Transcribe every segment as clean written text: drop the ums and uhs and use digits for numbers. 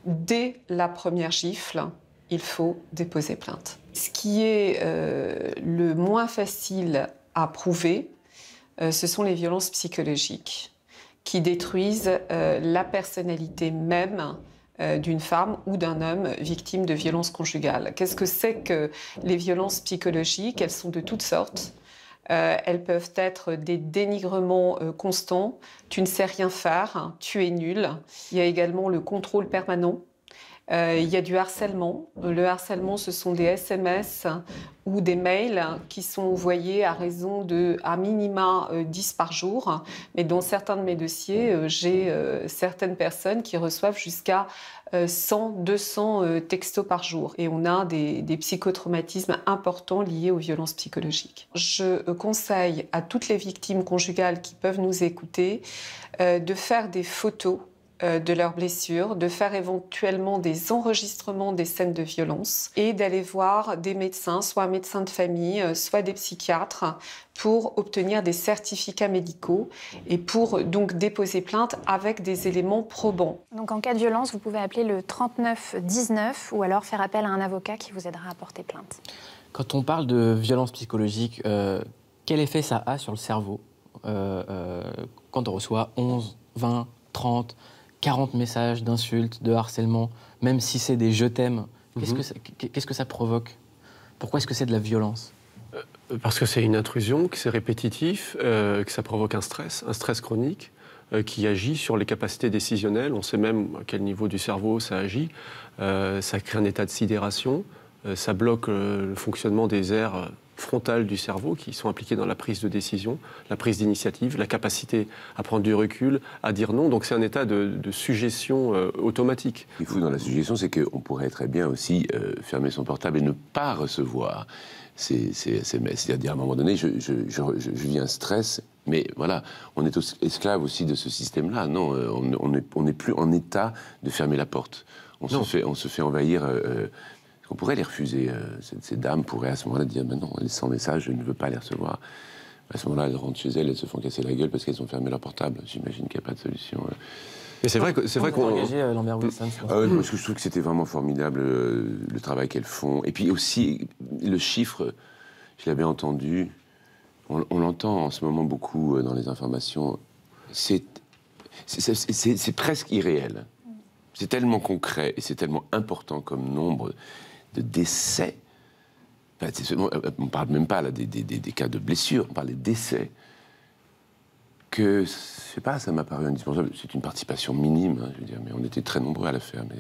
dès la première gifle, il faut déposer plainte. Ce qui est le moins facile à prouver, ce sont les violences psychologiques qui détruisent la personnalité même d'une femme ou d'un homme victime de violences conjugales. Qu'est-ce que c'est que les violences psychologiques? Elles sont de toutes sortes. Elles peuvent être des dénigrements constants. Tu ne sais rien faire, tu es nul. Il y a également le contrôle permanent. Il y a du harcèlement. Le harcèlement, ce sont des SMS ou des mails qui sont envoyés à raison de, à minima, 10 par jour. Mais dans certains de mes dossiers, j'ai certaines personnes qui reçoivent jusqu'à 100, 200 textos par jour. Et on a des psychotraumatismes importants liés aux violences psychologiques. Je conseille à toutes les victimes conjugales qui peuvent nous écouter de faire des photos de leurs blessures, de faire éventuellement des enregistrements des scènes de violence et d'aller voir des médecins, soit un médecin de famille, soit des psychiatres, pour obtenir des certificats médicaux et pour donc déposer plainte avec des éléments probants. Donc en cas de violence, vous pouvez appeler le 3919 ou alors faire appel à un avocat qui vous aidera à porter plainte. Quand on parle de violence psychologique, quel effet ça a sur le cerveau quand on reçoit 11, 20, 30, 40 messages d'insultes, de harcèlement, même si c'est des « je t'aime », qu'est-ce que ça provoque? Pourquoi est-ce que c'est de la violence? Parce que c'est une intrusion, que c'est répétitif, que ça provoque un stress chronique, qui agit sur les capacités décisionnelles. On sait même à quel niveau du cerveau ça agit. Ça crée un état de sidération, ça bloque le fonctionnement des aires frontales du cerveau qui sont impliquées dans la prise de décision, la prise d'initiative, la capacité à prendre du recul, à dire non. Donc c'est un état de suggestion automatique. Ce qui est fou dans la suggestion, c'est qu'on pourrait très bien aussi fermer son portable et ne pas recevoir ces mails. C'est-à-dire à un moment donné, je vis un stress, mais voilà, on est esclave aussi de ce système-là. Non, on n'est plus en état de fermer la porte. On se fait envahir... On pourrait les refuser. Ces dames pourraient à ce moment-là dire « non, sans message, je ne veux pas les recevoir ». À ce moment-là, elles rentrent chez elles, elles se font casser la gueule parce qu'elles ont fermé leur portable. J'imagine qu'il n'y a pas de solution. Mais c'est vrai qu'on... engagé Lambert Wilson. Parce que je trouve que c'était vraiment formidable le travail qu'elles font. Et puis aussi, le chiffre, je l'avais entendu, on l'entend en ce moment beaucoup dans les informations, c'est presque irréel. C'est tellement concret et c'est tellement important comme nombre de décès. Enfin, on ne parle même pas là, des cas de blessures, on parle des décès. Que, je ne sais pas, ça m'a paru indispensable. C'est une participation minime, hein, je veux dire, mais on était très nombreux à la faire. Mais...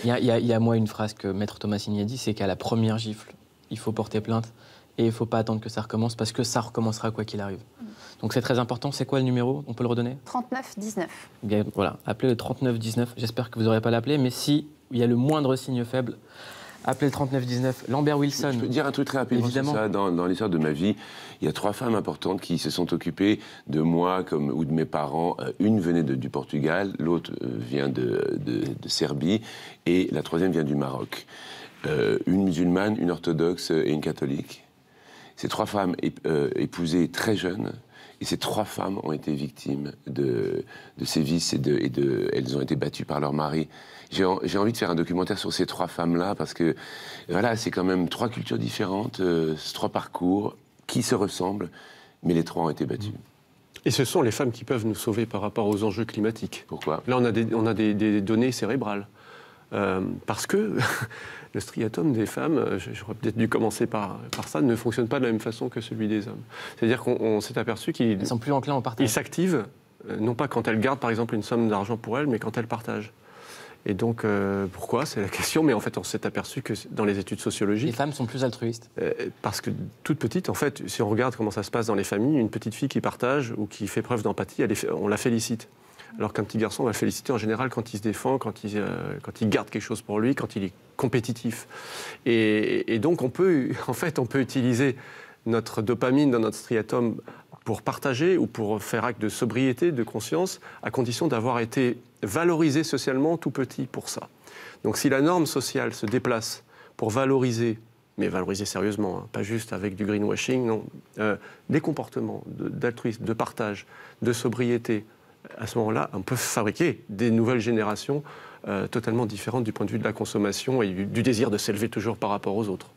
Il y a moi une phrase que Maître Thomasini a dit, c'est qu'à la première gifle, il faut porter plainte et il ne faut pas attendre que ça recommence parce que ça recommencera quoi qu'il arrive. Donc c'est très important. C'est quoi le numéro? On peut le redonner? 3919. Bien, voilà, appelez le 3919. J'espère que vous n'aurez pas l'appeler, mais si il y a le moindre signe faible, appelez le 3919. Lambert Wilson. Je peux dire un truc très rapidement sur ça. Dans l'histoire de ma vie, il y a 3 femmes importantes qui se sont occupées de moi ou de mes parents. Une venait du Portugal, l'autre vient de Serbie et la troisième vient du Maroc. Une musulmane, une orthodoxe et une catholique. Ces 3 femmes épousées très jeunes. Et ces 3 femmes ont été victimes de sévices elles ont été battues par leur mari. J'ai envie de faire un documentaire sur ces 3 femmes-là parce que voilà, c'est quand même 3 cultures différentes, 3 parcours qui se ressemblent, mais les 3 ont été battues. Et ce sont les femmes qui peuvent nous sauver par rapport aux enjeux climatiques. Pourquoi? Là, on a des données cérébrales. Parce que le striatum des femmes, j'aurais peut-être dû commencer par ça, ne fonctionne pas de la même façon que celui des hommes. C'est-à-dire qu'on s'est aperçu qu'ils sont plus enclins au partage. Ils s'activent, non pas quand elles gardent par exemple une somme d'argent pour elles, mais quand elles partagent. Et donc, pourquoi? C'est la question. Mais en fait, on s'est aperçu que dans les études sociologiques... Les femmes sont plus altruistes. Parce que toute petite, en fait, si on regarde comment ça se passe dans les familles, une petite fille qui partage ou qui fait preuve d'empathie, on la félicite. Alors qu'un petit garçon, on va le féliciter en général quand il se défend, quand il garde quelque chose pour lui, quand il est compétitif. Et donc, on peut utiliser notre dopamine dans notre striatum pour partager ou pour faire acte de sobriété, de conscience, à condition d'avoir été valorisé socialement tout petit pour ça. Donc si la norme sociale se déplace pour valoriser, mais valoriser sérieusement, hein, pas juste avec du greenwashing, non, des comportements d'altruisme, de partage, de sobriété, à ce moment-là, on peut fabriquer des nouvelles générations totalement différentes du point de vue de la consommation et du désir de s'élever toujours par rapport aux autres.